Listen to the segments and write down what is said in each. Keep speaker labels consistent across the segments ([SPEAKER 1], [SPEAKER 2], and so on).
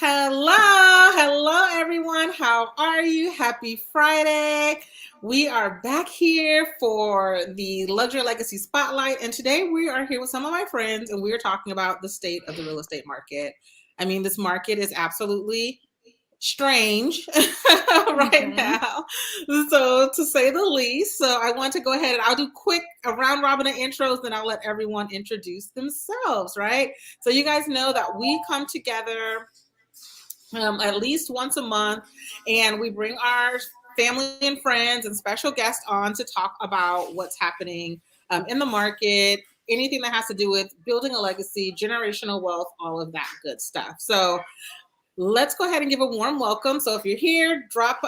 [SPEAKER 1] Hello, everyone. How are you? Happy Friday. We are back here for the Luxury Legacy Spotlight, and today we are here with some of my friends, and we are talking about the state of the real estate market. I mean, this market is absolutely strange right now, so to say the least. So I want to go ahead and I'll do quick round robin of intros, then I'll let everyone introduce themselves, right? So you guys know that we come together at least once a month, and we bring our family and friends and special guests on to talk about what's happening in the market, anything that has to do with building a legacy, generational wealth, all of that good stuff. So let's go ahead and give a warm welcome. So if you're here, drop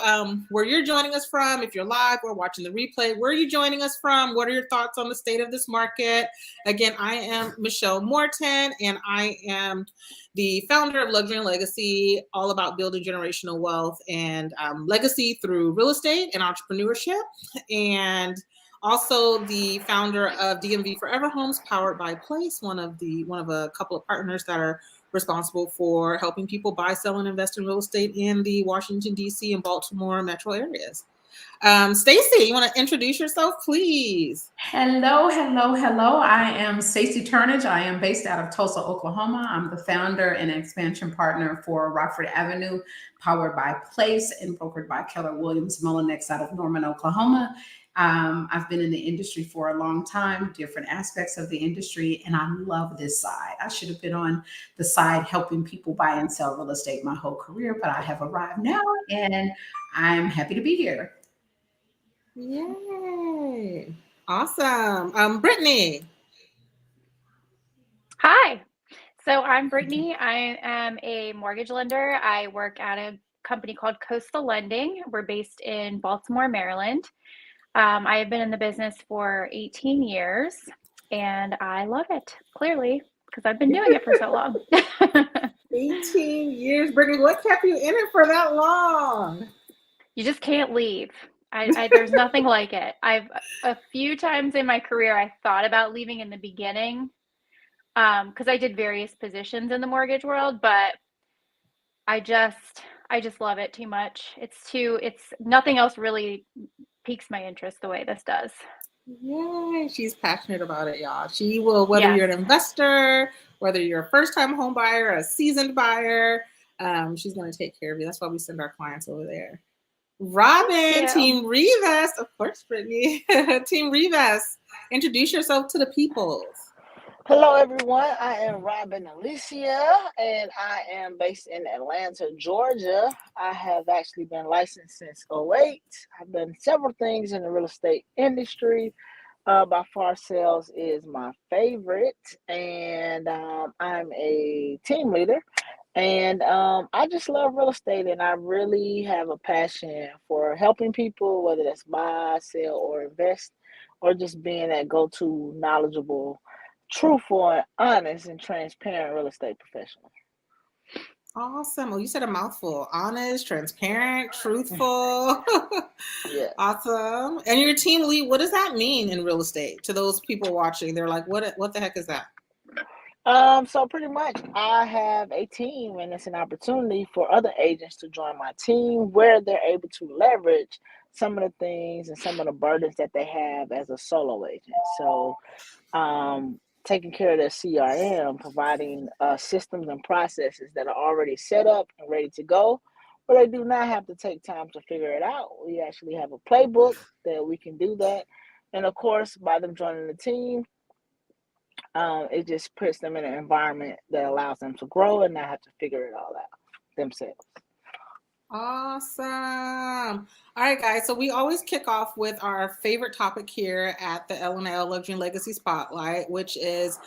[SPEAKER 1] where you're joining us from. If you're live or watching the replay, where are you joining us from? What are your thoughts on the state of this market? Again, I am Michelle Morton, and I am the founder of Luxury and Legacy, all about building generational wealth and legacy through real estate and entrepreneurship. And also the founder of DMV Forever Homes, powered by Place, one of a couple of partners that are responsible for helping people buy, sell, and invest in real estate in the Washington, D.C. and Baltimore metro areas. Stacey, you want to introduce yourself, please?
[SPEAKER 2] Hello. I am Stacey Turnage. I am based out of Tulsa, Oklahoma. I'm the founder and expansion partner for Rockford Avenue, powered by Place and brokered by Keller Williams Mullinex out of Norman, Oklahoma. I've been in the industry for a long time, different aspects of the industry, and I love this side. I should have been on the side helping people buy and sell real estate my whole career, but I have arrived now, and I'm happy to be here.
[SPEAKER 1] Yay. Awesome. Brittany.
[SPEAKER 3] Hi. So I'm Brittany. I am a mortgage lender. I work at a company called Coastal Lending. We're based in Baltimore, Maryland. I have been in the business for 18 years, and I love it, clearly, because I've been doing it for so long.
[SPEAKER 1] 18 years. Brittany, what kept you in it for that long?
[SPEAKER 3] You just can't leave. There's nothing like it. A few times in my career, I thought about leaving in the beginning, because I did various positions in the mortgage world, but I just love it too much. It's nothing else really piques my interest the way this does.
[SPEAKER 1] Yay, she's passionate about it, y'all. She will, whether you're an investor, whether you're a first-time home buyer, a seasoned buyer, she's going to take care of you. That's why we send our clients over there. Robyn, Team Rivas, of course, Brittany. Team Rivas, introduce yourself to the peoples.
[SPEAKER 4] Hello, everyone. I am Robyn Elicia, and I am based in Atlanta, Georgia. I have actually been licensed since 2008. I've done several things in the real estate industry. By far, sales is my favorite, and I'm a team leader. And I just love real estate, and I really have a passion for helping people, whether that's buy, sell, or invest, or just being that go-to knowledgeable, truthful, and honest and transparent real estate professional.
[SPEAKER 1] Awesome. Well, you said a mouthful. Honest, transparent, truthful.
[SPEAKER 4] Yeah.
[SPEAKER 1] Awesome. And your team lead, what does that mean in real estate to those people watching? They're like, what the heck is that?
[SPEAKER 4] So pretty much I have a team, and it's an opportunity for other agents to join my team where they're able to leverage some of the things and some of the burdens that they have as a solo agent. So taking care of their CRM, providing systems and processes that are already set up and ready to go, where they do not have to take time to figure it out. We actually have a playbook that we can do that. And of course, by them joining the team, it just puts them in an environment that allows them to grow and not have to figure it all out themselves.
[SPEAKER 1] Awesome. All right, guys. So we always kick off with our favorite topic here at the L&L Luxury and Legacy Spotlight, which is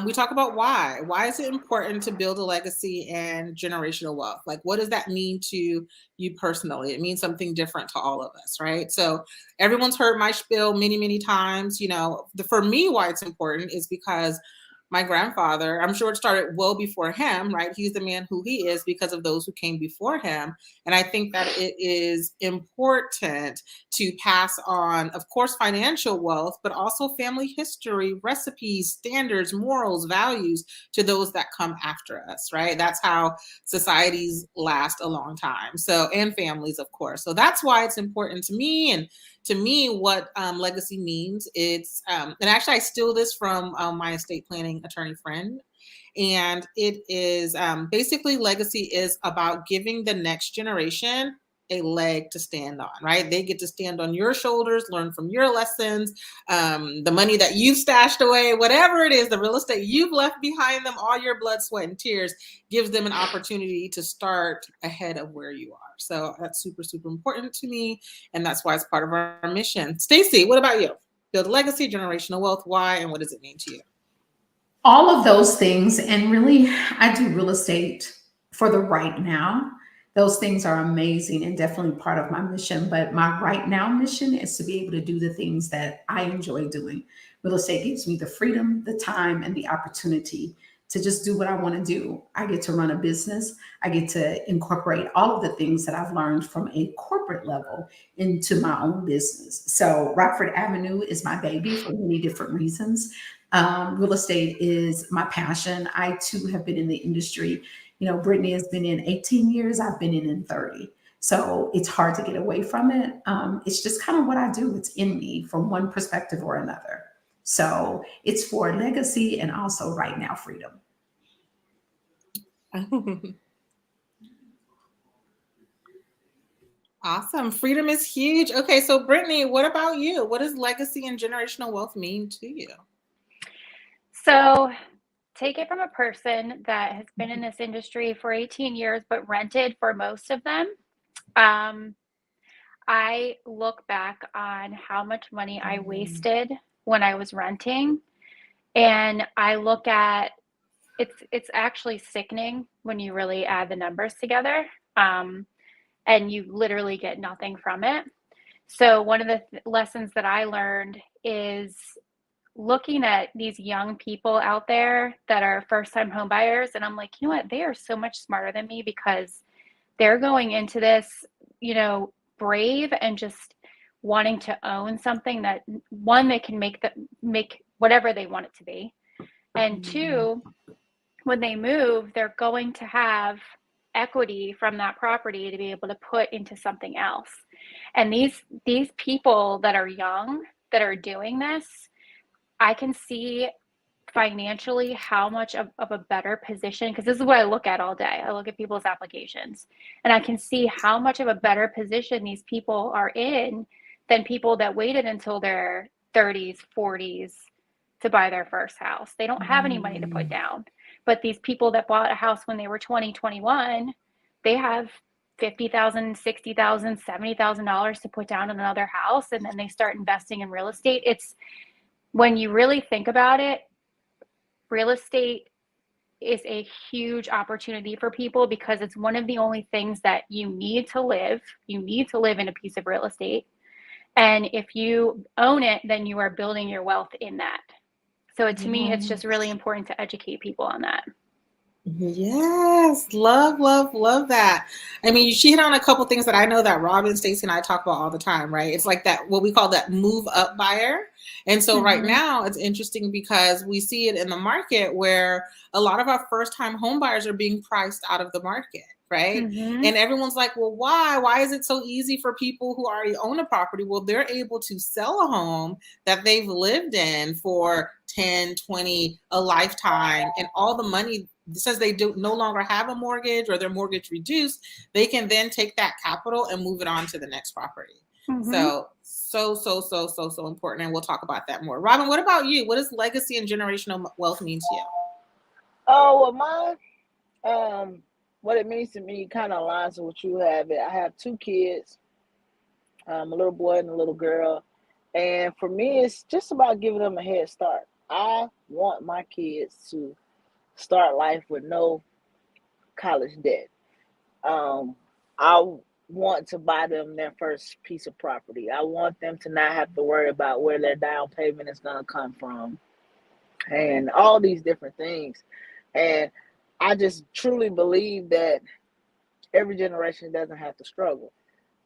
[SPEAKER 1] we talk about why. Why is it important to build a legacy and generational wealth? Like, what does that mean to you personally? It means something different to all of us, right? So everyone's heard my spiel many, many times. You know, for me, why it's important is because my grandfather. I'm sure it started well before him, right? He's the man who he is because of those who came before him. And I think that it is important to pass on, of course, financial wealth, but also family history, recipes, standards, morals, values to those that come after us, right? That's how societies last a long time. So, and families, of course. So that's why it's important to me. And to me, what legacy means, it's, and actually I steal this from my estate planning attorney friend. And it is basically legacy is about giving the next generation a leg to stand on, right? They get to stand on your shoulders, learn from your lessons, the money that you've stashed away, whatever it is, the real estate you've left behind them, all your blood, sweat, and tears gives them an opportunity to start ahead of where you are. So that's super, super important to me. And that's why it's part of our mission. Stacey, what about you? Build legacy, generational wealth, why, and what does it mean to you?
[SPEAKER 2] All of those things. And really, I do real estate for the right now. Those things are amazing and definitely part of my mission. But my right now mission is to be able to do the things that I enjoy doing. Real estate gives me the freedom, the time, and the opportunity to just do what I want to do. I get to run a business. I get to incorporate all of the things that I've learned from a corporate level into my own business. So Rockford Avenue is my baby for many different reasons. Real estate is my passion. I too have been in the industry. You know, Brittany has been in 18 years. I've been in 30. So it's hard to get away from it. It's just kind of what I do. It's in me from one perspective or another. So it's for legacy and also right now freedom.
[SPEAKER 1] Awesome. Freedom is huge. Okay, so Brittany, what about you? What does legacy and generational wealth mean to you?
[SPEAKER 3] So take it from a person that has been in this industry for 18 years, but rented for most of them. I look back on how much money I wasted when I was renting. And I look at it's actually sickening when you really add the numbers together. And you literally get nothing from it. So one of the lessons that I learned is looking at these young people out there that are first-time home buyers, and I'm like, you know what? They are so much smarter than me because they're going into this, you know, brave and just wanting to own something that, one, they can make whatever they want it to be, and two, when they move, they're going to have equity from that property to be able to put into something else. And these people that are young that are doing this, I can see financially how much of a better position, because this is what I look at all day. I look at people's applications and I can see how much of a better position these people are in than people that waited until their 30s, 40s to buy their first house. They don't have any money to put down. But these people that bought a house when they were 20, 21, they have $50,000, $60,000, $70,000 to put down in another house, and then they start investing in real estate. It's, when you really think about it, real estate is a huge opportunity for people because it's one of the only things that you need to live. You need to live in a piece of real estate. And if you own it, then you are building your wealth in that. So to me, it's just really important to educate people on that.
[SPEAKER 1] Yes, love, love, love that. I mean, she hit on a couple things that I know that Robyn, Stacey, and I talk about all the time, right? It's like that, what we call that move up buyer. And so right now it's interesting because we see it in the market where a lot of our first time home buyers are being priced out of the market. Right. And everyone's like, well, why? Why is it so easy for people who already own a property? Well, they're able to sell a home that they've lived in for 10, 20, a lifetime, and all the money, since they do no longer have a mortgage or their mortgage reduced, they can then take that capital and move it on to the next property. So important. And we'll talk about that more. Robyn, what about you? What does legacy and generational wealth mean to you?
[SPEAKER 4] Oh, well, mine, what it means to me kind of aligns with what you have. I have two kids, a little boy and a little girl. And for me, it's just about giving them a head start. I want my kids to start life with no college debt. I want to buy them their first piece of property. I want them to not have to worry about where their down payment is going to come from. and all these different things. And I just truly believe that every generation doesn't have to struggle.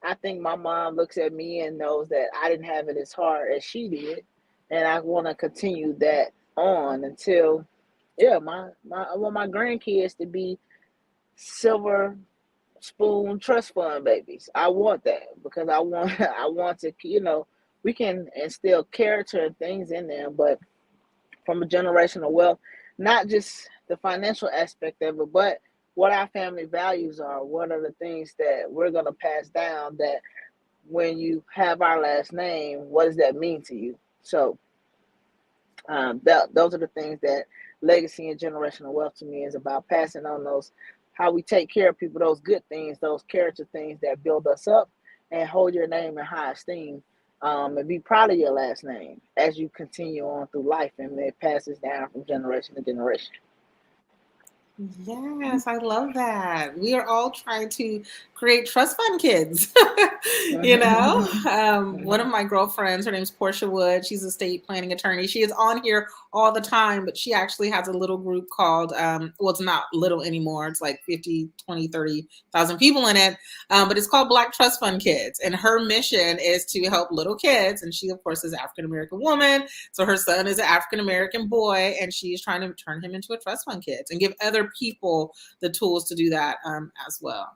[SPEAKER 4] I think my mom looks at me and knows that I didn't have it as hard as she did, and I want to continue that on until, yeah, I want my grandkids to be silver spoon trust fund babies. I want that because I want I want to, we can instill character and things in them, but from a generational wealth, not just the financial aspect of it, but what our family values are. What are the things that we're going to pass down that when you have our last name, what does that mean to you? So those are the things that legacy and generational wealth to me is about, passing on those, how we take care of people, those good things, those character things that build us up and hold your name in high esteem, and be proud of your last name as you continue on through life, and it passes down from generation to generation.
[SPEAKER 1] Yes, I love that. We are all trying to create trust fund kids. One of my girlfriends, her name's Portia Wood. She's a estate planning attorney. She is on here all the time, but she actually has a little group called, well, it's not little anymore. It's like 50, 20, 30,000 people in it. But it's called Black Trust Fund Kids. And her mission is to help little kids. And she, of course, is an African-American woman. So her son is an African-American boy, and she's trying to turn him into a trust fund kids and give other people the tools to do that as well.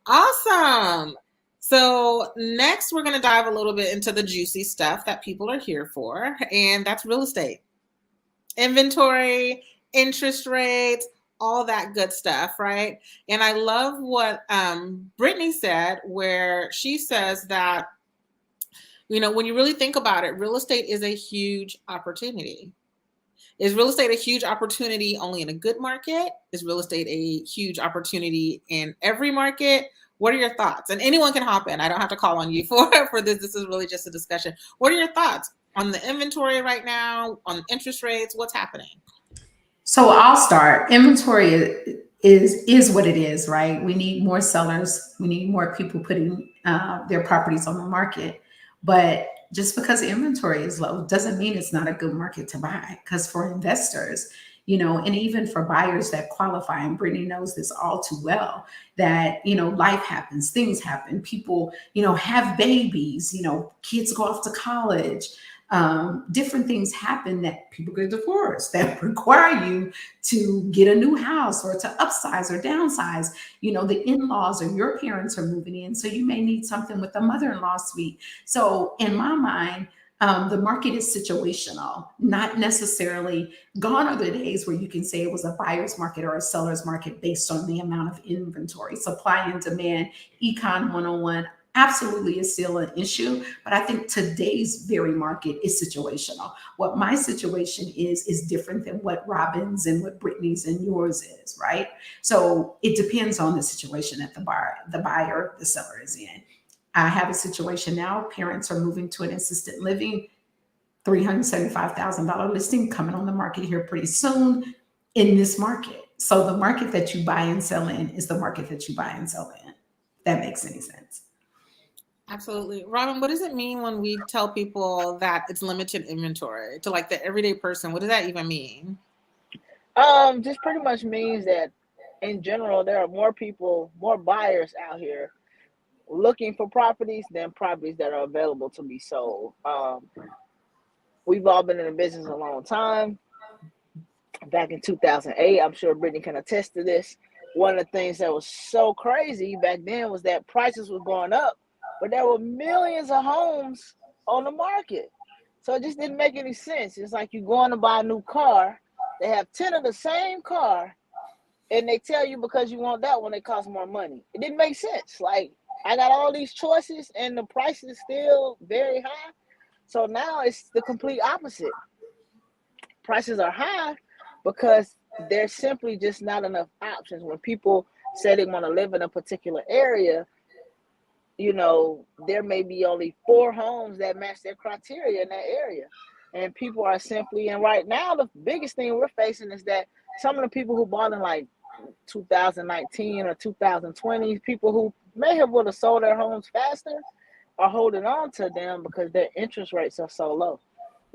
[SPEAKER 1] Awesome. So next we're going to dive a little bit into the juicy stuff that people are here for, and that's real estate, inventory, interest rates, all that good stuff, right? And I love what Brittany said, where she says that, when you really think about it, real estate is a huge opportunity. Is real estate a huge opportunity only in a good market? Is real estate a huge opportunity in every market? What are your thoughts? And anyone can hop in. I don't have to call on you for this. This is really just a discussion. What are your thoughts on the inventory right now, on interest rates? What's happening?
[SPEAKER 2] So I'll start. Inventory is what it is, right? We need more sellers. We need more people putting their properties on the market. But just because inventory is low doesn't mean it's not a good market to buy. Because for investors, and even for buyers that qualify, and Brittany knows this all too well, that, life happens, things happen, people, have babies, kids go off to college, different things happen, that people get divorced, that require you to get a new house or to upsize or downsize. The in-laws or your parents are moving in, so you may need something with the mother-in-law suite. So in my mind, the market is situational, not necessarily. Gone are the days where you can say it was a buyer's market or a seller's market based on the amount of inventory. Supply and demand, Econ 101 absolutely is still an issue, but I think today's very market is situational. What my situation is different than what Robyn's and what Brittany's and yours is, right? So it depends on the situation that the buyer, the seller is in. I have a situation now, parents are moving to an assisted living, $375,000 listing coming on the market here pretty soon in this market. So the market that you buy and sell in is the market that you buy and sell in. If that makes any sense.
[SPEAKER 1] Absolutely. Robyn, what does it mean when we tell people that it's limited inventory to like the everyday person? What does that even mean?
[SPEAKER 4] Just pretty much means that in general, there are more buyers out here looking for properties than properties that are available to be sold. We've all been in the business a long time. Back in 2008, I'm sure Brittany can attest to this. One of the things that was so crazy back then was that prices were going up, but there were millions of homes on the market. So it just didn't make any sense. It's like you going to buy a new car. They have 10 of the same car, and they tell you because you want that one, it costs more money. It didn't make sense. Like, I got all these choices, and the price is still very high. So now it's the complete opposite. Prices are high because there's simply just not enough options. When people say they want to live in a particular area, there may be only 4 homes that match their criteria in that area. And people are simply, and right now, the biggest thing we're facing is that some of the people who bought in like 2019 or 2020, people who may have would have sold their homes faster are holding on to them because their interest rates are so low.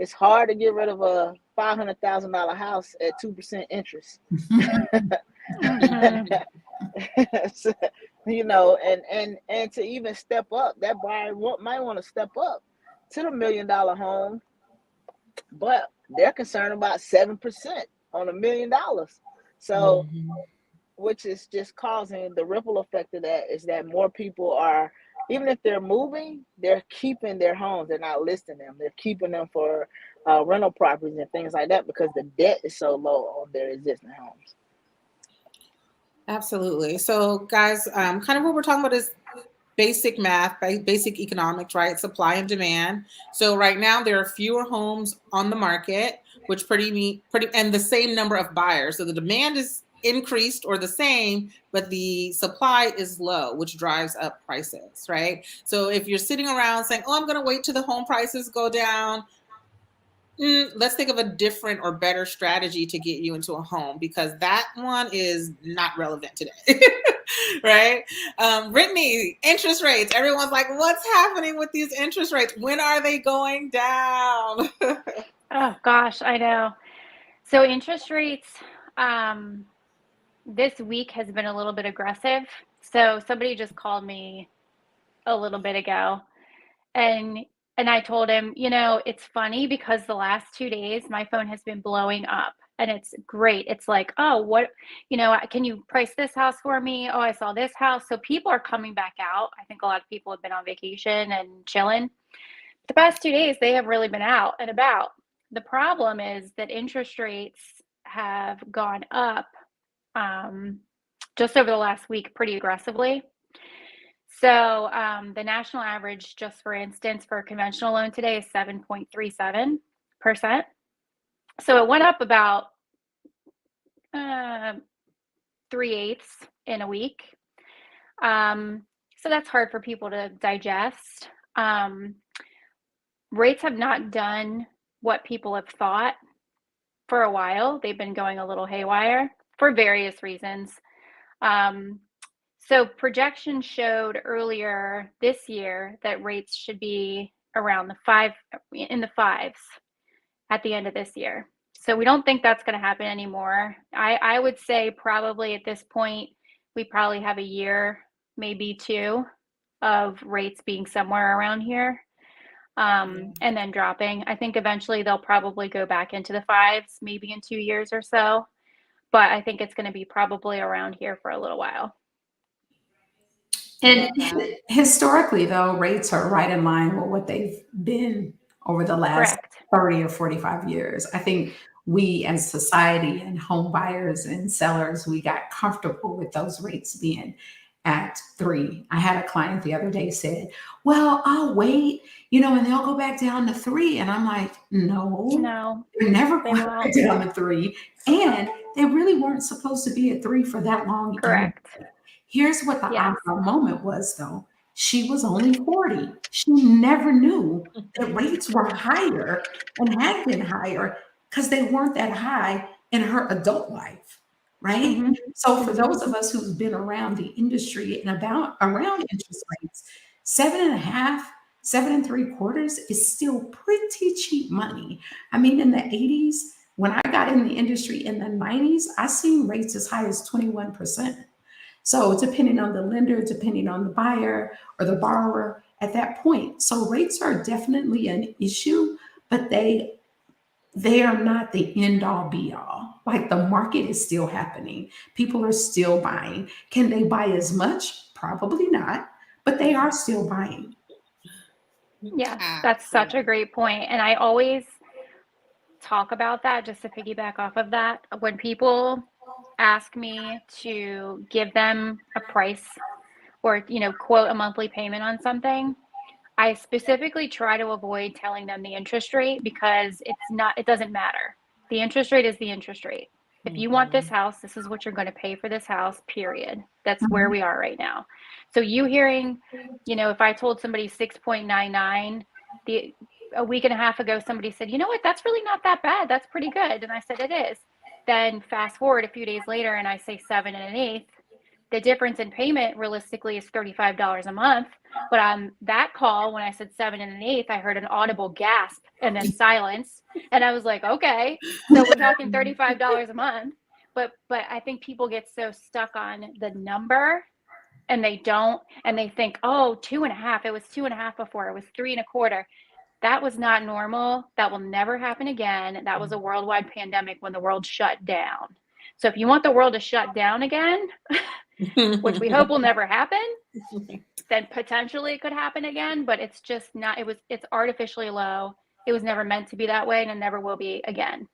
[SPEAKER 4] it's hard to get rid of a $500,000 house at 2% interest.
[SPEAKER 3] Mhm.
[SPEAKER 4] So, you know, and to even step up, that buyer might want to step up to the $1 million home, but they're concerned about 7% on $1 million. So, which is just causing the ripple effect of that is that more people are, even if they're moving, they're keeping their homes. They're not listing them. They're keeping them for rental properties and things like that because the debt is so low on their existing homes.
[SPEAKER 1] Absolutely. So, guys, kind of what we're talking about is basic math, basic economics, right? Supply and demand. So right now there are fewer homes on the market, which pretty and the same number of buyers. So the demand is increased or the same, but the supply is low, which drives up prices, right? So if you're sitting around saying, "Oh, I'm going to wait till the home prices go down," let's think of a different or better strategy to get you into a home, because that one is not relevant today. Right? Brittany, interest rates. Everyone's like, what's happening with these interest rates? When are they going down?
[SPEAKER 3] Oh gosh, I know. So interest rates this week has been a little bit aggressive. So somebody just called me a little bit ago, and I told him, you know, it's funny because the last 2 days my phone has been blowing up, and it's great. It's like, oh, what, you know, can you price this house for me? Oh, I saw this house. So people are coming back out. I think a lot of people have been on vacation and chilling. The past 2 days, they have really been out and about. The problem is that interest rates have gone up just over the last week pretty aggressively. So the national average, just for instance, for a conventional loan today is 7.37%. So it went up about 3/8 in a week. So that's hard for people to digest. Rates have not done what people have thought for a while. They've been going a little haywire for various reasons. So projections showed earlier this year that rates should be around in the fives at the end of this year. So we don't think that's going to happen anymore. I would say probably at this point, we probably have a year, maybe two, of rates being somewhere around here, and then dropping. I think eventually they'll probably go back into the fives, maybe in 2 years or so. But I think it's going to be probably around here for a little while.
[SPEAKER 2] And historically, though, rates are right in line with what they've been over the last
[SPEAKER 3] Correct.
[SPEAKER 2] 30 or 45 years. I think we as society and home buyers and sellers, we got comfortable with those rates being at 3. I had a client the other day said, well, I'll wait, you know, and they'll go back down to 3. And I'm like, no, they're never going back down to 3. And they really weren't supposed to be at 3 for that long.
[SPEAKER 3] Correct.
[SPEAKER 2] Here's what the aha moment was, though. She was only 40. She never knew that rates were higher and had been higher because they weren't that high in her adult life, right?
[SPEAKER 3] Mm-hmm.
[SPEAKER 2] So for those of us who've been around the industry and around interest rates, 7.5, 7 3/4 is still pretty cheap money. I mean, in the 80s, when I got in the industry in the 90s, I seen rates as high as 21%. So depending on the lender, depending on the buyer or the borrower at that point. So rates are definitely an issue, but they are not the end all be all. Like the market is still happening. People are still buying. Can they buy as much? Probably not, but they are still buying.
[SPEAKER 3] Yeah, that's such a great point. And I always talk about that, just to piggyback off of that. When people ask me to give them a price or, you know, quote a monthly payment on something, I specifically try to avoid telling them the interest rate because it doesn't matter. The interest rate is the interest rate. If you want this house, this is what you're going to pay for this house, period. That's where we are right now. So you hearing, you know, if I told somebody 6.99, a week and a half ago, somebody said, you know what, that's really not that bad. That's pretty good. And I said, it is. Then fast forward a few days later and I say 7 1/8, the difference in payment realistically is $35 a month. But on that call, when I said 7 1/8, I heard an audible gasp and then silence. And I was like, okay, so we're talking $35 a month. But I think people get so stuck on the number, and they think, oh, 2.5. It was 2.5 before. It was 3 1/4. That was not normal. That will never happen again. That was a worldwide pandemic when the world shut down. So if you want the world to shut down again, which we hope will never happen, then potentially it could happen again, but it's just not, it's artificially low. It was never meant to be that way, and it never will be again.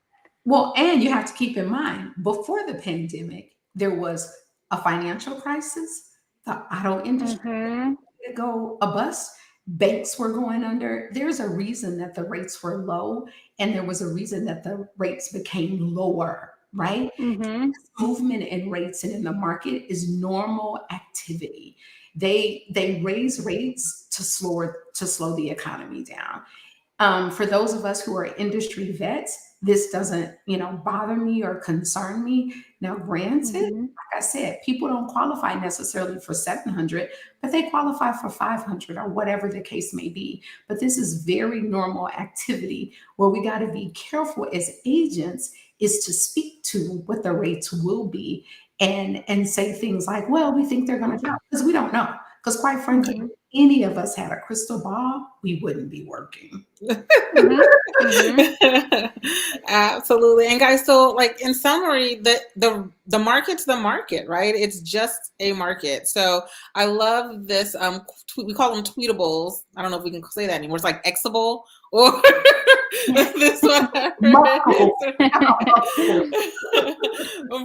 [SPEAKER 2] Well, and you have to keep in mind, before the pandemic, there was a financial crisis, the auto industry to go a bust, banks were going under. There's a reason that the rates were low, and there was a reason that the rates became lower, right? This movement in rates and in the market is normal activity. They raise rates to slow the economy down. For those of us who are industry vets, this doesn't, bother me or concern me. Now, granted, like I said, people don't qualify necessarily for 700, but they qualify for 500 or whatever the case may be. But this is very normal activity. Where we got to be careful as agents is to speak to what the rates will be and say things like, well, we think they're going to drop, because we don't know. Because quite frankly, if any of us had a crystal ball, we wouldn't be working.
[SPEAKER 1] Absolutely. And guys, so like in summary, the market's the market, right? It's just a market. So I love this. We call them tweetables. I don't know if we can say that anymore. It's like Xable or this one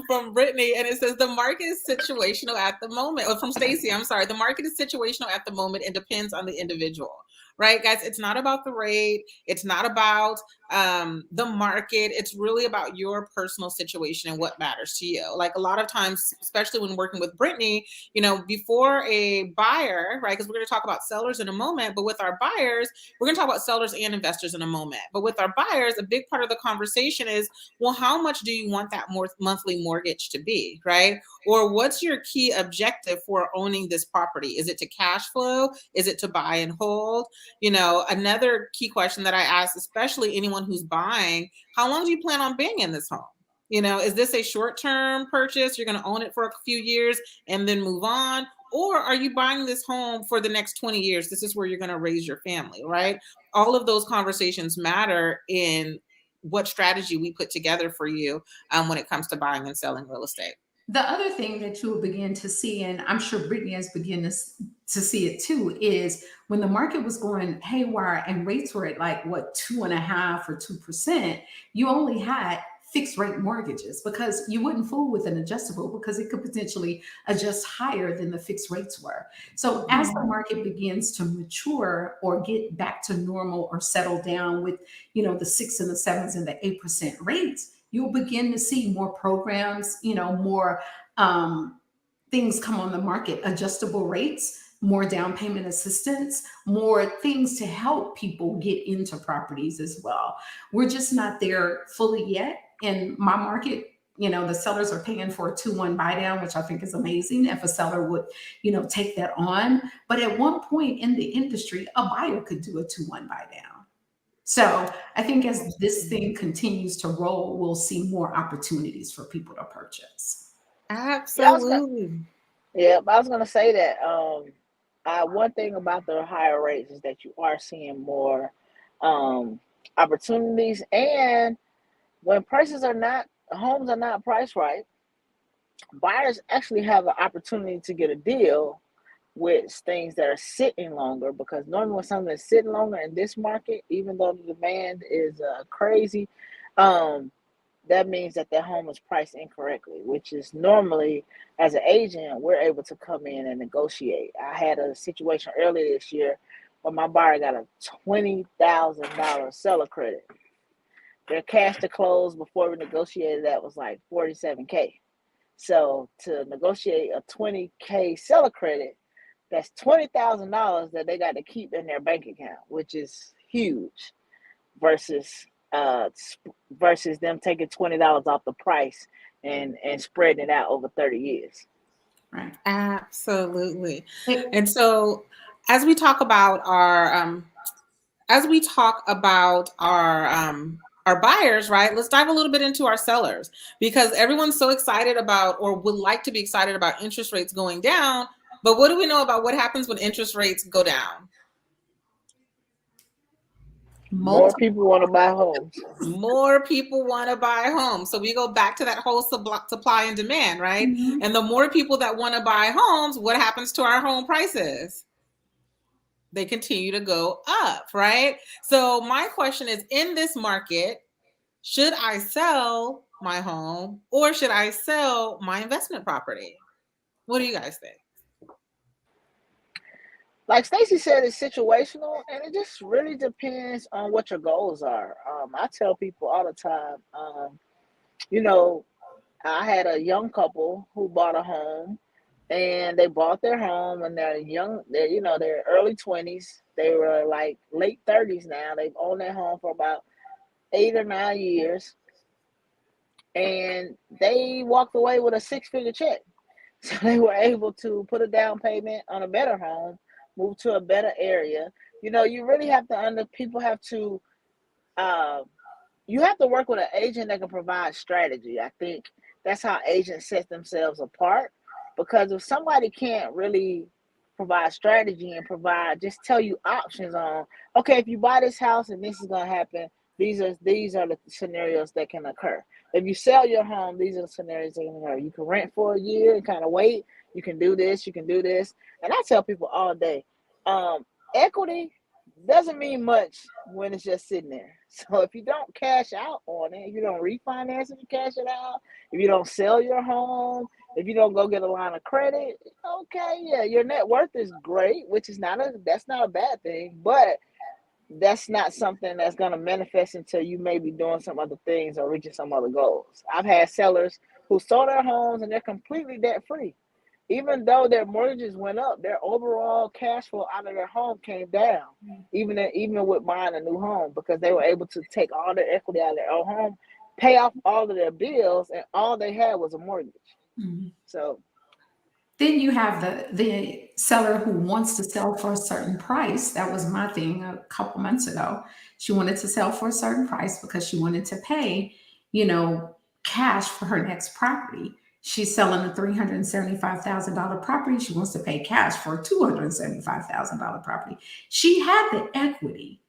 [SPEAKER 1] from Brittany, and it says the market is situational at the moment. Or from Stacey, I'm sorry. The market is situational at the moment and depends on the individual. Right, guys, it's not about the rate. It's not about the market. It's really about your personal situation and what matters to you. Like a lot of times, especially when working with Brittany, before a buyer, right, because we're going to talk about sellers in a moment, but with our buyers, we're going to talk about sellers and investors in a moment. But with our buyers, a big part of the conversation is, well, how much do you want that monthly mortgage to be, right? Or what's your key objective for owning this property? Is it to cash flow? Is it to buy and hold? Another key question that I ask, especially anyone who's buying, how long do you plan on being in this home? Is this a short-term purchase? You're going to own it for a few years and then move on? Or are you buying this home for the next 20 years? This is where you're going to raise your family, right? All of those conversations matter in what strategy we put together for you when it comes to buying and selling real estate.
[SPEAKER 2] The other thing that you will begin to see, and I'm sure Brittany has begun to see it too, is when the market was going haywire and rates were at 2.5% or 2%, you only had fixed rate mortgages because you wouldn't fool with an adjustable because it could potentially adjust higher than the fixed rates were. So as the market begins to mature or get back to normal or settle down with, the 6 and the 7s and the 8% rates, you'll begin to see more programs, more things come on the market, adjustable rates, more down payment assistance, more things to help people get into properties as well. We're just not there fully yet. In my market, the sellers are paying for a 2-1 buy down, which I think is amazing if a seller would, take that on. But at one point in the industry, a buyer could do a 2-1 buy down. So I think as this thing continues to roll, we'll see more opportunities for people to purchase.
[SPEAKER 1] Absolutely.
[SPEAKER 4] I was going to say that one thing about the higher rates is that you are seeing more opportunities. And when homes are not priced right, buyers actually have an opportunity to get a deal with things that are sitting longer, because normally when something is sitting longer in this market, even though the demand is crazy, that means that their home is priced incorrectly, which is normally, as an agent, we're able to come in and negotiate. I had a situation earlier this year where my buyer got a $20,000 seller credit. Their cash to close before we negotiated that was like $47K. So to negotiate a $20K seller credit, that's $20,000 that they got to keep in their bank account, which is huge, versus them taking $20 off the price and spreading it out over 30 years.
[SPEAKER 2] Right.
[SPEAKER 1] Absolutely. And so as we talk about our buyers, right? Let's dive a little bit into our sellers, because everyone's so excited about, or would like to be excited about, interest rates going down. But what do we know about what happens when interest rates go down?
[SPEAKER 4] More people want to buy homes.
[SPEAKER 1] More people want to buy homes. So we go back to that whole supply and demand, right?
[SPEAKER 2] Mm-hmm.
[SPEAKER 1] And the more people that want to buy homes, what happens to our home prices? They continue to go up, right? So my question is, in this market, should I sell my home or should I sell my investment property? What do you guys think?
[SPEAKER 4] Like Stacey said, it's situational, and it just really depends on what your goals are. I tell people all the time, you know, I had a young couple who bought a home, and they bought their home, and they're young. They're early 20s. They were like late 30s now. They've owned their home for about 8 or 9 years, and they walked away with a six-figure check. So they were able to put a down payment on a better home, move to a better area. You really have to people have to uh, you have to work with an agent that can provide strategy. I think that's how agents set themselves apart. Because if somebody can't really provide strategy and just tell you options on, okay, if you buy this house and this is gonna happen, these are the scenarios that can occur. If you sell your home, these are the scenarios that can occur. You can rent for a year and kind of wait. You can do this, you can do this. And I tell people all day, equity doesn't mean much when it's just sitting there. So if you don't cash out on it, if you don't refinance it and cash it out, if you don't sell your home, if you don't go get a line of credit, okay, yeah, your net worth is great, which is that's not a bad thing, but that's not something that's going to manifest until you may be doing some other things or reaching some other goals. I've had sellers who sold their homes and they're completely debt free. Even though their mortgages went up, their overall cash flow out of their home came down, even with buying a new home, because they were able to take all their equity out of their own home, pay off all of their bills, and all they had was a mortgage.
[SPEAKER 2] Mm-hmm.
[SPEAKER 4] So
[SPEAKER 2] then you have the seller who wants to sell for a certain price. That was my thing a couple months ago. She wanted to sell for a certain price because she wanted to pay, cash for her next property. She's selling a $375,000 property. She wants to pay cash for a $275,000 property. She had the equity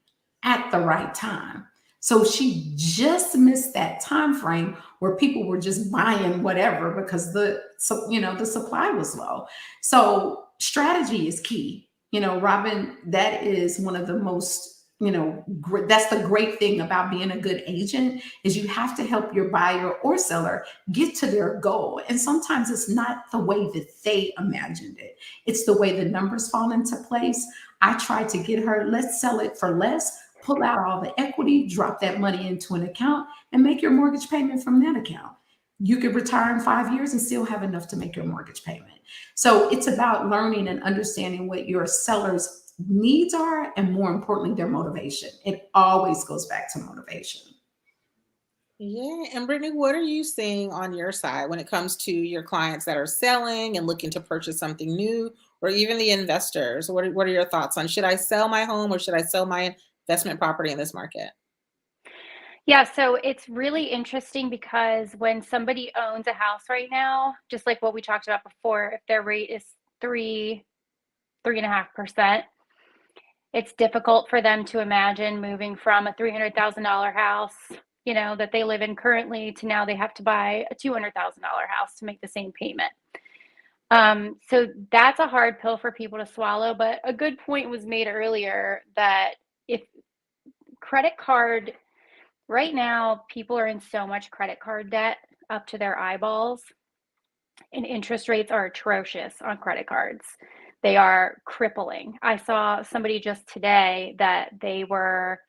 [SPEAKER 2] at the right time. So she just missed that time frame where people were just buying whatever because the supply was low. So strategy is key. Robyn, that is one of the most, that's the great thing about being a good agent, is you have to help your buyer or seller get to their goal. And sometimes it's not the way that they imagined it. It's the way the numbers fall into place. I tried to get her, let's sell it for less, pull out all the equity, drop that money into an account, and make your mortgage payment from that account. You could retire in 5 years and still have enough to make your mortgage payment. So it's about learning and understanding what your seller's needs are, and more importantly, their motivation. It always goes back to motivation.
[SPEAKER 1] Yeah. And Brittany, what are you seeing on your side when it comes to your clients that are selling and looking to purchase something new, or even the investors? What are your thoughts on, should I sell my home or should I sell my investment property in this market?
[SPEAKER 3] Yeah, so it's really interesting because when somebody owns a house right now, just like what we talked about before, if their rate is 3.5%, it's difficult for them to imagine moving from a $300,000 house, that they live in currently, to now they have to buy a $200,000 house to make the same payment. So that's a hard pill for people to swallow. But a good point was made earlier that if credit card, right now, people are in so much credit card debt up to their eyeballs, and interest rates are atrocious on credit cards. They are crippling. I saw somebody just today that they were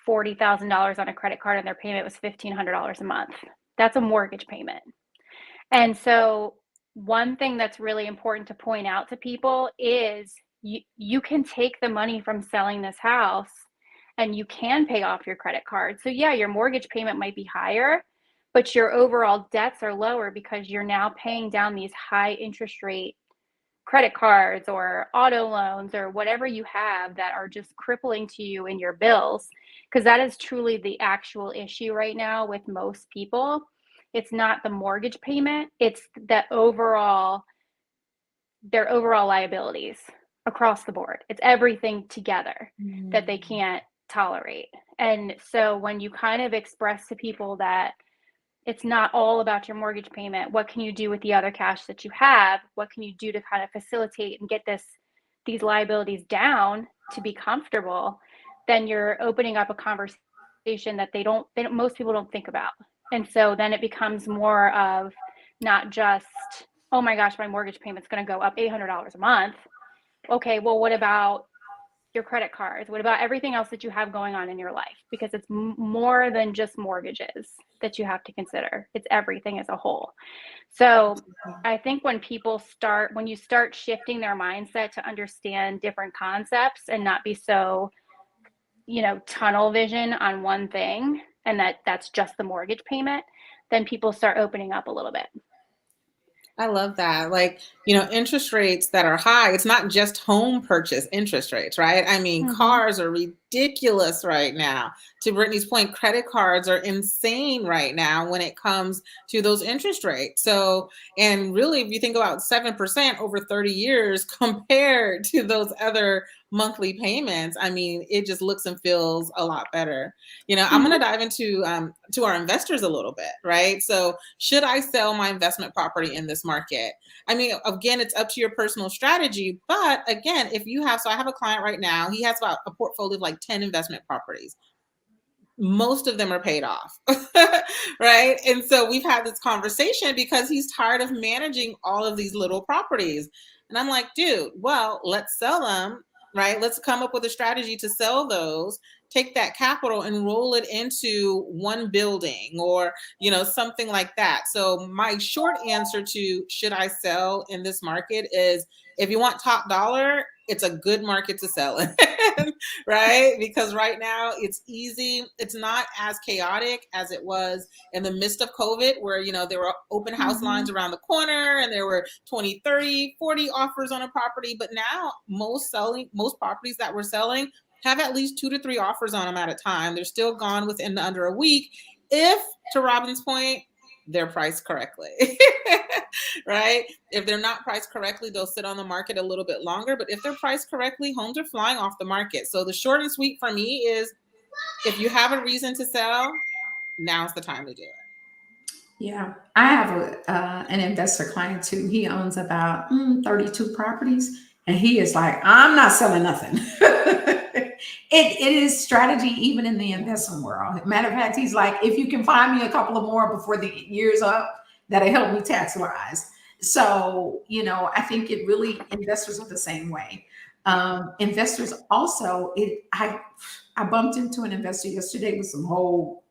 [SPEAKER 3] $40,000 on a credit card and their payment was $1,500 a month. That's a mortgage payment. And so one thing that's really important to point out to people is you can take the money from selling this house and you can pay off your credit card. So yeah, your mortgage payment might be higher, but your overall debts are lower because you're now paying down these high interest rate credit cards or auto loans or whatever you have that are just crippling to you in your bills, because that is truly the actual issue right now with most people. It's not the mortgage payment, it's the overall, their overall liabilities across the board. It's everything together that they can't tolerate. And so when you kind of express to people that it's not all about your mortgage payment, what can you do with the other cash that you have? What can you do to kind of facilitate and get these liabilities down to be comfortable? Then you're opening up a conversation that most people don't think about. And so then it becomes more of not just, oh my gosh, my mortgage payment's going to go up $800 a month. Okay, well, what about your credit cards? What about everything else that you have going on in your life? Because it's more than just mortgages that you have to consider. It's everything as a whole. So I think when you start shifting their mindset to understand different concepts and not be so, tunnel vision on one thing, and that's just the mortgage payment, then people start opening up a little bit.
[SPEAKER 1] I love that. Like, interest rates that are high, it's not just home purchase interest rates, right? I mean, cars are ridiculous right now. To Brittany's point, credit cards are insane right now when it comes to those interest rates. So, and really, if you think about 7% over 30 years compared to those other monthly payments, I mean, it just looks and feels a lot better. I'm going to dive into to our investors a little bit, right? So should I sell my investment property in this market? I mean, again, it's up to your personal strategy. But again, so I have a client right now, he has about a portfolio of like 10 investment properties. Most of them are paid off, right? And so we've had this conversation because he's tired of managing all of these little properties. And I'm like, dude, well, let's sell them. Right? Let's come up with a strategy to sell those, take that capital and roll it into one building or, something like that. So my short answer to should I sell in this market is if you want top dollar, it's a good market to sell in, right? Because right now it's easy. It's not as chaotic as it was in the midst of COVID where, there were open house lines around the corner and there were 20, 30, 40 offers on a property. But now most properties that we're selling have at least 2 to 3 offers on them at a time. They're still gone within under a week. If, to Robyn's point, they're priced correctly, right? If they're not priced correctly, they'll sit on the market a little bit longer. But if they're priced correctly, homes are flying off the market. So the short and sweet for me is if you have a reason to sell, now's the time to do it.
[SPEAKER 2] Yeah, I have an investor client too. He owns about 32 properties. And he is like, I'm not selling nothing. It is strategy even in the investment world. Matter of fact, he's like, if you can find me a couple of more before the year's up, that'll help me tax wise. So, I think it really, investors are the same way. Investors also, I bumped into an investor yesterday with some whole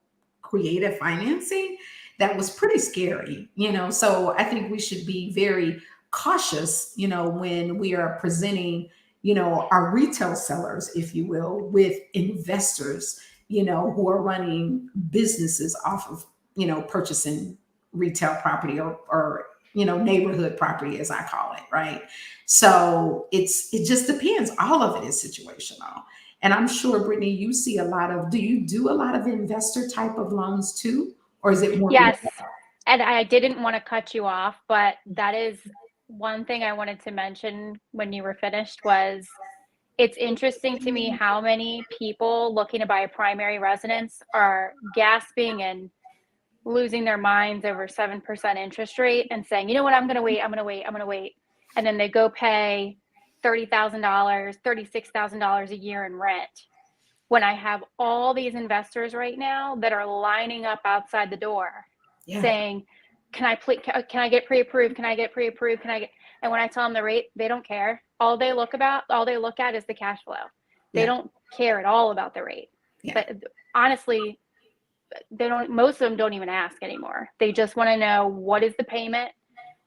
[SPEAKER 2] creative financing that was pretty scary, so I think we should be very cautious, when we are presenting, our retail sellers, if you will, with investors, who are running businesses off of, purchasing retail property or neighborhood property, as I call it. Right. So it just depends. All of it is situational. And I'm sure, Brittany, do you do a lot of investor type of loans too? Or is it more?
[SPEAKER 3] Yes. And I didn't want to cut you off, but that is one thing I wanted to mention when you were finished was it's interesting to me how many people looking to buy a primary residence are gasping and losing their minds over 7% interest rate and saying, you know what, I'm going to wait. And then they go pay $30,000, $36,000 a year in rent. When I have all these investors right now that are lining up outside the door saying, can I get pre-approved? Can I get pre-approved? And when I tell them the rate, they don't care. All they look at is the cash flow. They don't care at all about the rate. But honestly, most of them don't even ask anymore. They just want to know, what is the payment?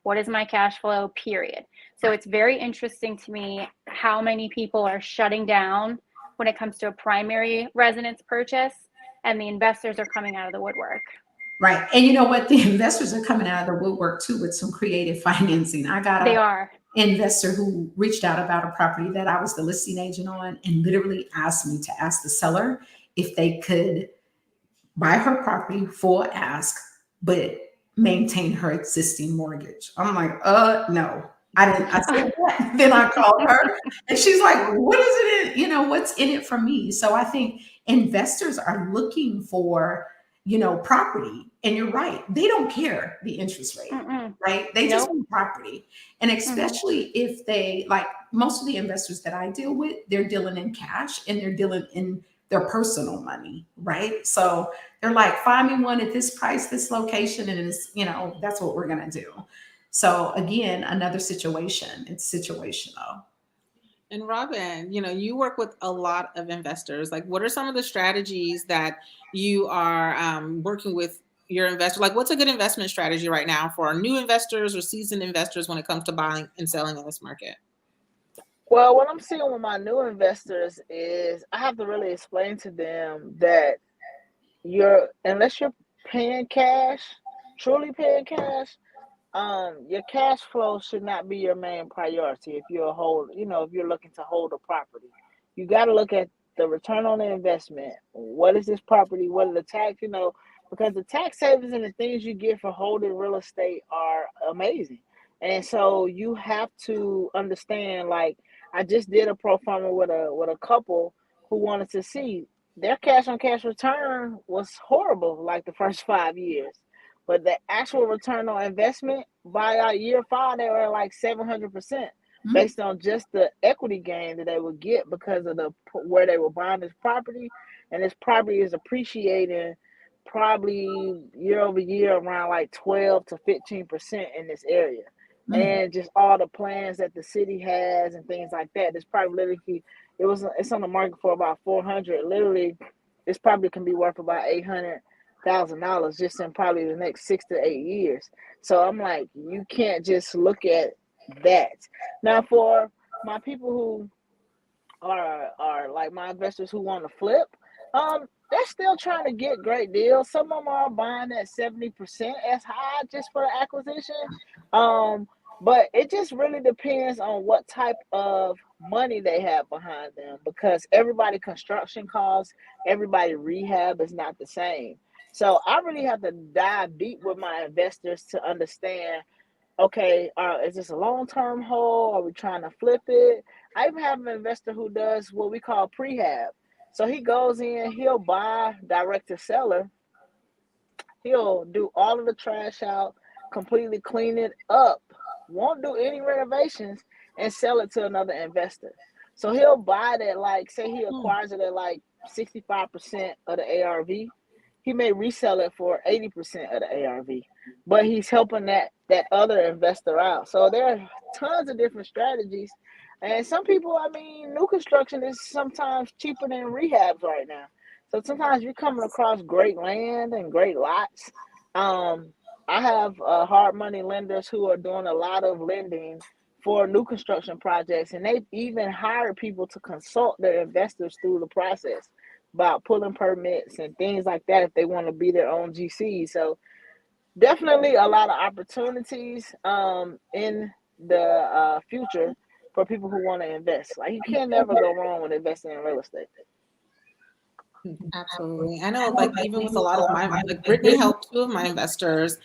[SPEAKER 3] What is my cash flow, period. So it's very interesting to me how many people are shutting down when it comes to a primary residence purchase, and the investors are coming out of the woodwork.
[SPEAKER 2] Right. And you know what? The investors are coming out of the woodwork too with some creative financing. I got
[SPEAKER 3] They
[SPEAKER 2] a
[SPEAKER 3] are.
[SPEAKER 2] investor who reached out about a property that I was the listing agent on and literally asked me to ask the seller if they could buy her property full ask, but maintain her existing mortgage. I'm like, no. I didn't. I said what? Then I called her and she's like, what is it in, what's in it for me? So I think investors are looking for, property. And you're right. They don't care the interest rate,
[SPEAKER 3] Mm-mm.
[SPEAKER 2] right? They just
[SPEAKER 3] Nope.
[SPEAKER 2] want property. And especially if they, like most of the investors that I deal with, they're dealing in cash and they're dealing in their personal money, right? So they're like, find me one at this price, this location, and it's, that's what we're gonna do. So again, another situation. It's situational.
[SPEAKER 1] And Robyn, you work with a lot of investors. Like, what are some of the strategies that you are working with your investor? Like, what's a good investment strategy right now for new investors or seasoned investors when it comes to buying and selling in this market?
[SPEAKER 4] Well, what I'm seeing with my new investors is I have to really explain to them that unless you're paying cash, truly paying cash, your cash flow should not be your main priority if you're if you're looking to hold a property. You got to look at the return on the investment. What is this property? What are the tax, because the tax savings and the things you get for holding real estate are amazing. And so you have to understand, like, I just did a pro forma with a couple who wanted to see their cash on cash return was horrible like the first 5 years. But the actual return on investment by year 5, they were like 700% based on just the equity gain that they would get because of where they were buying this property, and this property is appreciating probably year over year around like 12 to 15% in this area. And just all the plans that the city has and things like that. This probably literally it's on the market for about 400. Literally, this probably can be worth about $800,000 just in probably the next 6 to 8 years. So I'm like, you can't just look at that. Now, for my people who are like my investors who want to flip, they're still trying to get great deals. Some of them are buying at 70% as high just for the acquisition. But it just really depends on what type of money they have behind them, because everybody construction costs, everybody rehab is not the same. So I really have to dive deep with my investors to understand, okay, is this a long-term hold? Are we trying to flip it? I even have an investor who does what we call prehab. So he goes in, he'll buy direct to seller, he'll do all of the trash out, completely clean it up, won't do any renovations, and sell it to another investor. So he'll buy that, like, say he acquires it at like 65% of the ARV. He may resell it for 80% of the ARV, but he's helping that other investor out. So there are tons of different strategies. And some people, I mean, new construction is sometimes cheaper than rehabs right now. So sometimes you're coming across great land and great lots. I have hard money lenders who are doing a lot of lending for new construction projects, and they've even hired people to consult their investors through the process about pulling permits and things like that if they want to be their own GC. So definitely a lot of opportunities in the future for people who want to invest. Like, you can never go wrong with investing in real estate.
[SPEAKER 1] Absolutely. I know, like, even with a lot of like Brittany helped 2 of my investors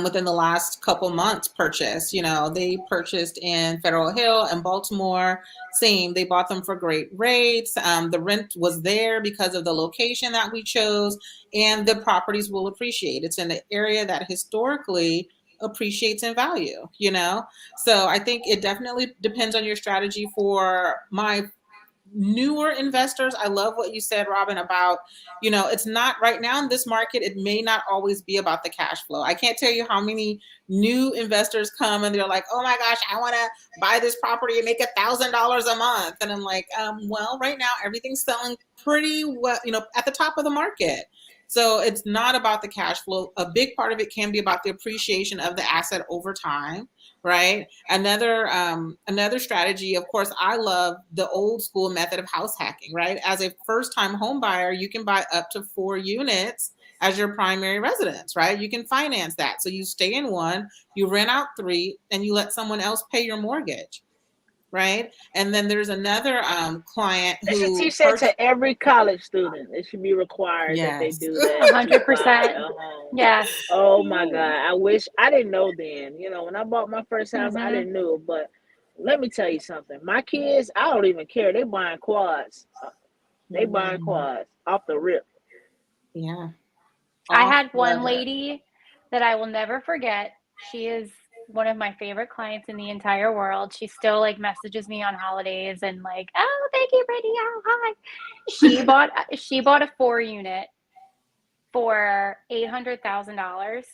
[SPEAKER 1] within the last couple months purchase. They purchased in Federal Hill and Baltimore. Same, they bought them for great rates. The rent was there because of the location that we chose, and the properties will appreciate. It's in an area that historically appreciates in value, So I think it definitely depends on your strategy. For my newer investors, I love what you said, Robyn, about, it's not right now in this market, it may not always be about the cash flow. I can't tell you how many new investors come and they're like, oh my gosh, I want to buy this property and make $1,000 a month. And I'm like, well, right now everything's selling pretty well, at the top of the market. So it's not about the cash flow. A big part of it can be about the appreciation of the asset over time, right? Another strategy, of course, I love the old school method of house hacking, right? As a first time home buyer, you can buy up to 4 units as your primary residence, right? You can finance that. So you stay in one, you rent out 3, and you let someone else pay your mortgage, right? And then there's another client
[SPEAKER 4] They should
[SPEAKER 1] who
[SPEAKER 4] teach that to every college student. It should be required that they
[SPEAKER 1] yes.
[SPEAKER 4] do that to buy
[SPEAKER 3] 100%.
[SPEAKER 4] a home.
[SPEAKER 3] Yes.
[SPEAKER 4] Oh my God. I wish I didn't know then. You know, when I bought my first house, I
[SPEAKER 3] Mm-hmm.
[SPEAKER 4] didn't know. But let me tell you something. My kids, I don't even care. They buying quads. They buying quads off the rip.
[SPEAKER 1] Yeah.
[SPEAKER 3] I
[SPEAKER 1] Off
[SPEAKER 3] had one
[SPEAKER 1] the rip.
[SPEAKER 3] lady that I will never forget. She is one of my favorite clients in the entire world. She still like messages me on holidays and like, oh, thank you, Brittany. Oh, hi. She bought a 4-unit for $800,000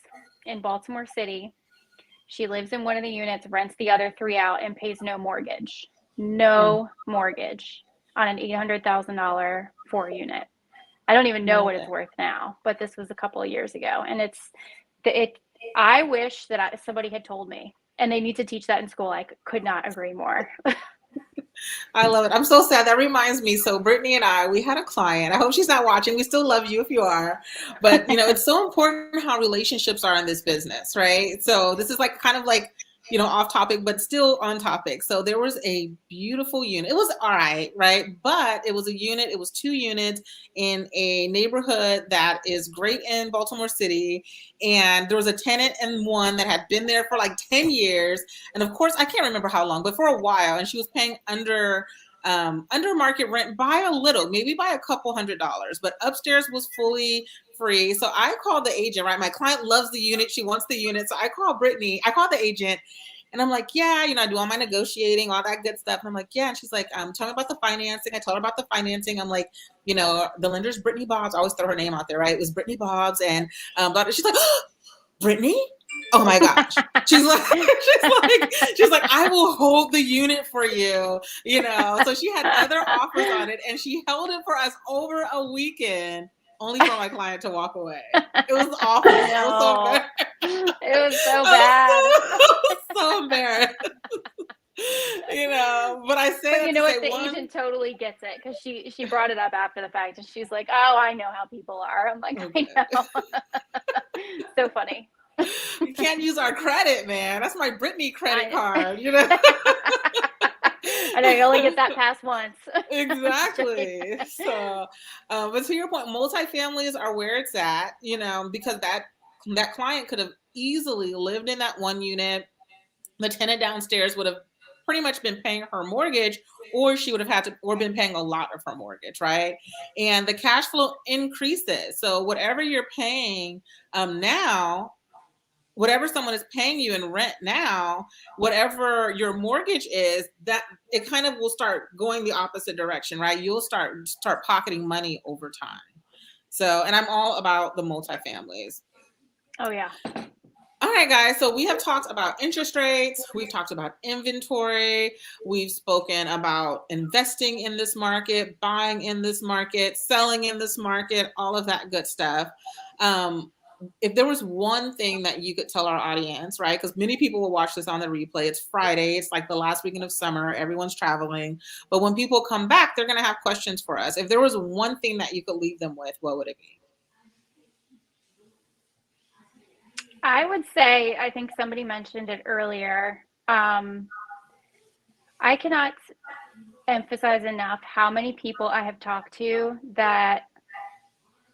[SPEAKER 3] in Baltimore City. She lives in one of the units, rents the other 3 out, and pays no mortgage. No mortgage on an $800,000 4-unit. I don't even know
[SPEAKER 1] Love
[SPEAKER 3] what it's worth now, but this was a couple of years ago, and I wish that somebody had told me, and they need to teach that in school. I could not agree more.
[SPEAKER 1] I love it. I'm so sad. That reminds me. So Brittany and I, we had a client. I hope she's not watching. We still love you if you are. But, you know, it's so important how relationships are in this business, right? So this is like kind of like, you know, off topic, but still on topic. So there was a beautiful unit. It was all right, right? But it was a unit. It was 2 units in a neighborhood that is great in Baltimore City. And there was a tenant in one that had been there for like 10 years. And of course, I can't remember how long, but for a while. And she was paying under market rent by a little, maybe by a couple $100. But upstairs was fully free. So I called the agent, right? My client loves the unit. She wants the unit. So I called the agent, and I'm like, yeah, you know, I do all my negotiating, all that good stuff. And I'm like, yeah. And she's like, tell me about the financing. I told her about the financing. I'm like, you know, the lender's Brittany Bobs. I always throw her name out there, right? It was Brittany Bobs. And but she's like, oh, Brittany? Oh my gosh. She's like, I will hold the unit for you, you know. So she had other offers on it, and she held it for us over a weekend, only for my client to walk away. It was awful.
[SPEAKER 3] No.
[SPEAKER 1] It was so bad.
[SPEAKER 3] It was so bad.
[SPEAKER 1] So embarrassed. You know, but I say,
[SPEAKER 3] but you know what? The agent totally gets it, because she brought it up after the fact, and she's like, "Oh, I know how people are." I'm like, okay. I know. So funny.
[SPEAKER 1] You can't use our credit, man. That's my Brittany credit card, you know.
[SPEAKER 3] I know, you only get that pass once.
[SPEAKER 1] Exactly. So, but to your point, multifamilies are where it's at, you know, because that client could have easily lived in that one unit. The tenant downstairs would have pretty much been paying her mortgage, or she would have had to, or been paying a lot of her mortgage, right? And the cash flow increases. So whatever you're paying now, whatever someone is paying you in rent now, whatever your mortgage is, that it kind of will start going the opposite direction, right? You'll start pocketing money over time. So, and I'm all about the multifamilies.
[SPEAKER 3] Oh yeah.
[SPEAKER 1] All right, guys. So we have talked about interest rates. We've talked about inventory. We've spoken about investing in this market, buying in this market, selling in this market, all of that good stuff. If there was one thing that you could tell our audience, right? Because many people will watch this on the replay. It's Friday. It's like the last weekend of summer. Everyone's traveling. But when people come back, they're going to have questions for us. If there was one thing that you could leave them with, what would it be?
[SPEAKER 3] I would say, I think somebody mentioned it earlier. I cannot emphasize enough how many people I have talked to that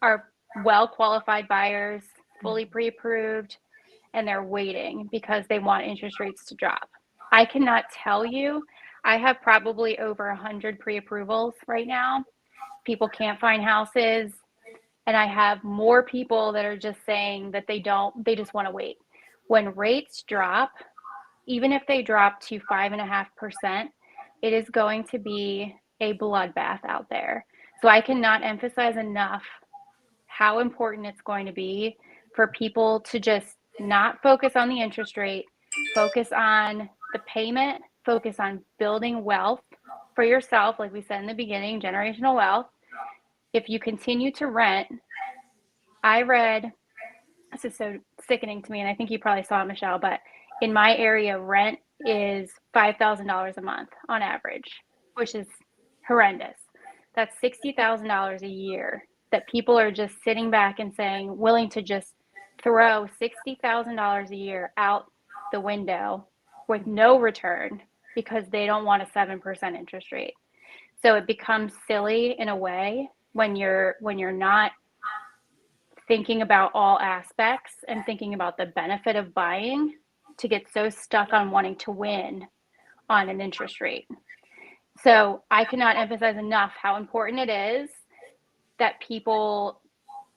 [SPEAKER 3] are well-qualified buyers, fully pre-approved, and they're waiting because they want interest rates to drop. I cannot tell you, I have probably over 100 pre-approvals right now. People can't find houses. And I have more people that are just saying that they just want to wait. When rates drop, even if they drop to 5.5%, it is going to be a bloodbath out there. So I cannot emphasize enough how important it's going to be for people to just not focus on the interest rate, focus on the payment, focus on building wealth for yourself, like we said in the beginning, generational wealth. If you continue to rent, I read, this is so sickening to me, and I think you probably saw it, Michelle, but in my area, rent is $5,000 a month on average, which is horrendous. That's $60,000 a year that people are just sitting back and saying, willing to just throw $60,000 a year out the window with no return because they don't want a 7% interest rate. So it becomes silly in a way when you're not thinking about all aspects and thinking about the benefit of buying, to get so stuck on wanting to win on an interest rate. So I cannot emphasize enough how important it is that people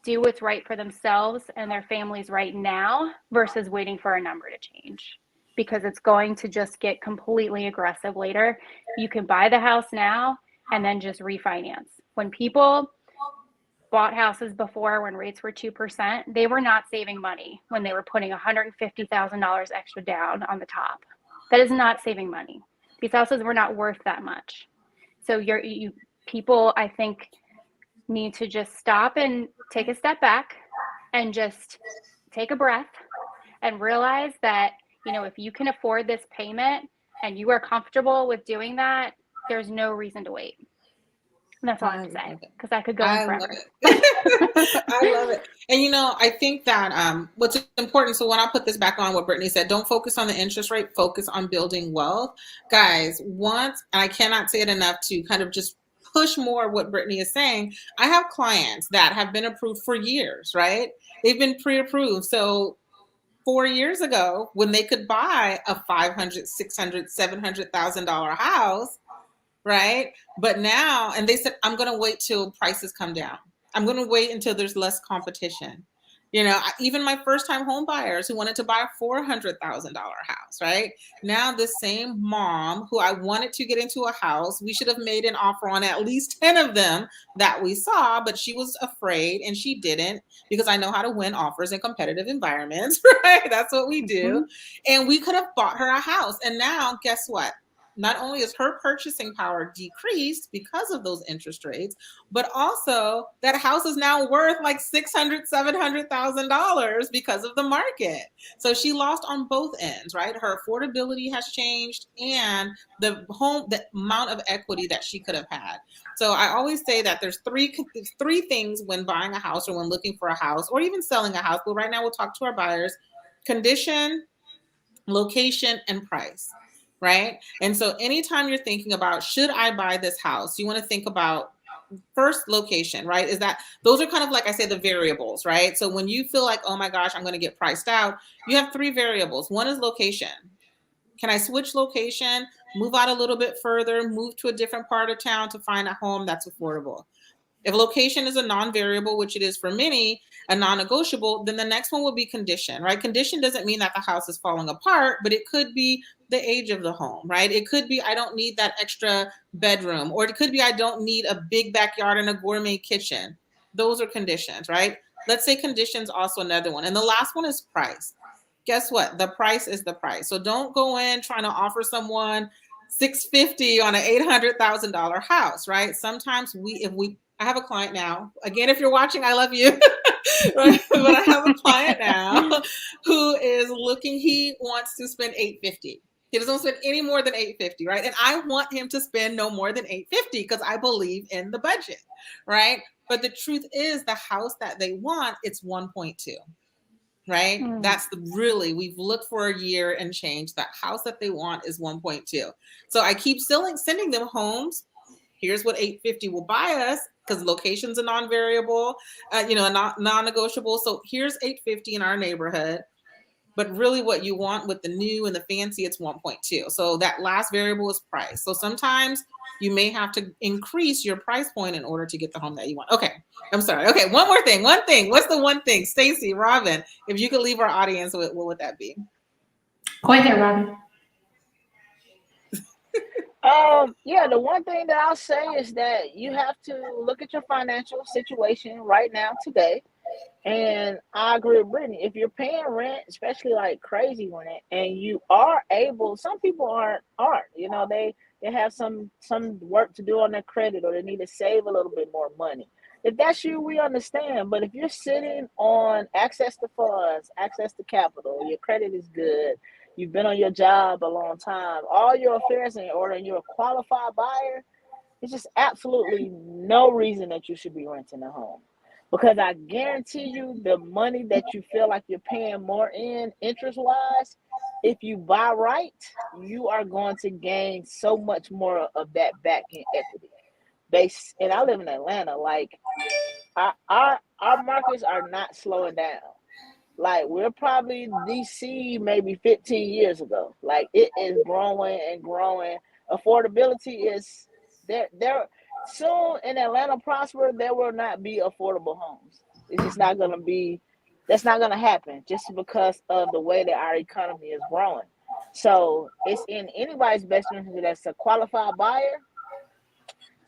[SPEAKER 3] do what's right for themselves and their families right now versus waiting for a number to change, because it's going to just get completely aggressive later. You can buy the house now and then just refinance. When people bought houses before, when rates were 2%, they were not saving money when they were putting $150,000 extra down on the top. That is not saving money. These houses were not worth that much. So people, I think, need to just stop and take a step back and just take a breath and realize that, if you can afford this payment and you are comfortable with doing that, there's no reason to wait. And that's all I have to say, because I could go on forever.
[SPEAKER 1] I love it. And I think that what's important, so when I put this back on what Brittany said, don't focus on the interest rate, focus on building wealth. Guys, and I cannot say it enough to kind of just push more what Brittany is saying. I have clients that have been approved for years, right? They've been pre-approved. So 4 years ago, when they could buy a $500,000, $600,000, $700,000 house, right? But now, and they said, I'm going to wait till prices come down. I'm going to wait until there's less competition. Even my first time home buyers who wanted to buy a $400,000 house, right? Now this same mom who I wanted to get into a house, we should have made an offer on at least 10 of them that we saw, but she was afraid and she didn't, because I know how to win offers in competitive environments, right? That's what we do. Mm-hmm. And we could have bought her a house. And now guess what? Not only is her purchasing power decreased because of those interest rates, but also that house is now worth like $600,000, $700,000 because of the market. So she lost on both ends, right? Her affordability has changed, and the amount of equity that she could have had. So I always say that there's three things when buying a house or when looking for a house or even selling a house. But right now we'll talk to our buyers: condition, location, and price. Right? And so anytime you're thinking about, should I buy this house? You want to think about first location, right? Those are kind of, like I say, the variables, right? So when you feel like, oh my gosh, I'm going to get priced out, you have three variables. One is location. Can I switch location, move out a little bit further, move to a different part of town to find a home that's affordable? If location is a non-variable, which it is for many, a non-negotiable, then the next one will be condition, right? Condition doesn't mean that the house is falling apart, but it could be the age of the home, right? It could be, I don't need that extra bedroom, or it could be, I don't need a big backyard and a gourmet kitchen. Those are conditions, right? Let's say conditions also another one. And the last one is price. Guess what? The price is the price. So don't go in trying to offer someone $650,000 on an $800,000 house, right? Sometimes I have a client now, again, if you're watching, I love you, right? But I have a client now who is looking, he wants to spend $850,000. He doesn't spend any more than $850,000, right? And I want him to spend no more than $850,000 because I believe in the budget, right? But the truth is, the house that they want, it's 1.2. Right? That's we've looked for a year and change. That house that they want is 1.2. So I keep sending them homes. Here's what $850,000 will buy us, because location's a non-variable, non-negotiable. So here's $850,000 in our neighborhood. But really what you want with the new and the fancy, it's 1.2. So that last variable is price. So sometimes you may have to increase your price point in order to get the home that you want. Okay, I'm sorry. Okay, one more thing. What's the one thing? Stacey, Robyn, if you could leave our audience with, what would that be?
[SPEAKER 2] Go ahead, Robyn.
[SPEAKER 4] The one thing that I'll say is that you have to look at your financial situation right now, today. And I agree with Brittany. If you're paying rent, especially like crazy rent, and you are able, some people aren't, they have some work to do on their credit, or they need to save a little bit more money. If that's you, we understand. But if you're sitting on access to funds, access to capital, your credit is good, you've been on your job a long time, all your affairs in order, and you're a qualified buyer, there's just absolutely no reason that you should be renting a home. Because I guarantee you the money that you feel like you're paying more in interest wise, if you buy right, you are going to gain so much more of that back in equity. And I live in Atlanta, like our markets are not slowing down. Like we're probably DC maybe 15 years ago. Like it is growing and growing. Affordability is there soon in Atlanta prosper, there will not be affordable homes. It's just not gonna be that's not gonna happen just because of the way that our economy is growing. So it's in anybody's best interest that's a qualified buyer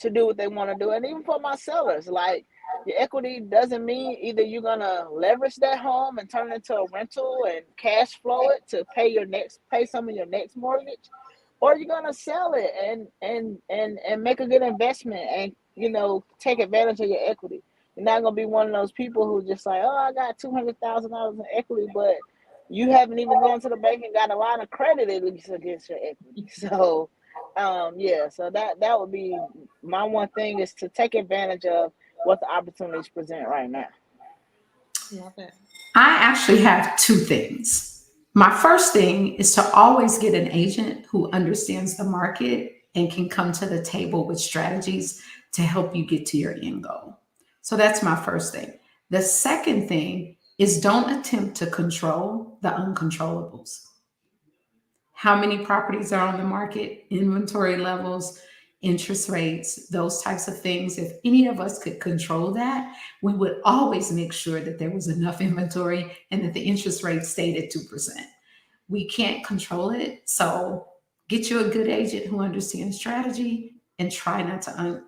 [SPEAKER 4] to do what they want to do. And even for my sellers, like your equity doesn't mean either you're gonna leverage that home and turn it into a rental and cash flow it to pay some of your next mortgage, or you're gonna sell it and make a good investment and take advantage of your equity. You're not gonna be one of those people who just like, oh, I got $200,000 in equity, but you haven't even gone to the bank and got a line of credit at least against your equity. So yeah, so that would be my one thing, is to take advantage of what the opportunities present right now.
[SPEAKER 1] Love it.
[SPEAKER 2] I actually have two things. My first thing is to always get an agent who understands the market and can come to the table with strategies to help you get to your end goal. So that's my first thing. The second thing is don't attempt to control the uncontrollables. How many properties are on the market, inventory levels, interest rates, those types of things. If any of us could control that, we would always make sure that there was enough inventory and that the interest rate stayed at 2%. We can't control it. So get you a good agent who understands strategy and try not to,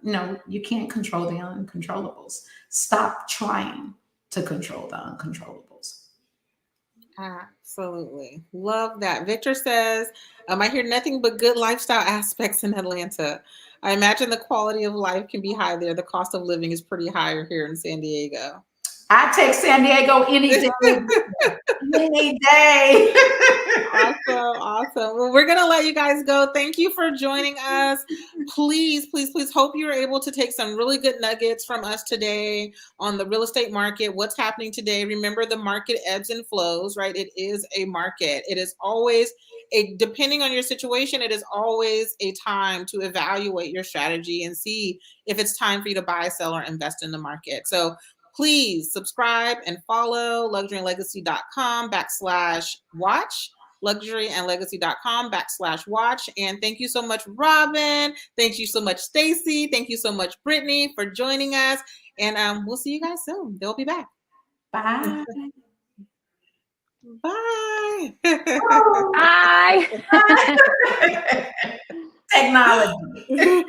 [SPEAKER 2] you can't control the uncontrollables. Stop trying to control the uncontrollables.
[SPEAKER 1] Absolutely. Love that. Victor says, I hear nothing but good lifestyle aspects in Atlanta. I imagine the quality of life can be high there. The cost of living is pretty higher here in San Diego.
[SPEAKER 2] I take San Diego any day. Any day.
[SPEAKER 1] Awesome. Well, we're going to let you guys go. Thank you for joining us. Please hope you're able to take some really good nuggets from us today on the real estate market, what's happening today. Remember, the market ebbs and flows, right? It is a market. It is always depending on your situation, it is always a time to evaluate your strategy and see if it's time for you to buy, sell, or invest in the market. So please subscribe and follow luxuryandlegacy.com/watch, luxuryandlegacy.com/watch. And thank you so much, Robyn. Thank you so much, Stacey. Thank you so much, Brittany, for joining us. And we'll see you guys soon. They'll be back.
[SPEAKER 2] Bye.
[SPEAKER 1] Bye.
[SPEAKER 3] Bye.
[SPEAKER 2] Technology.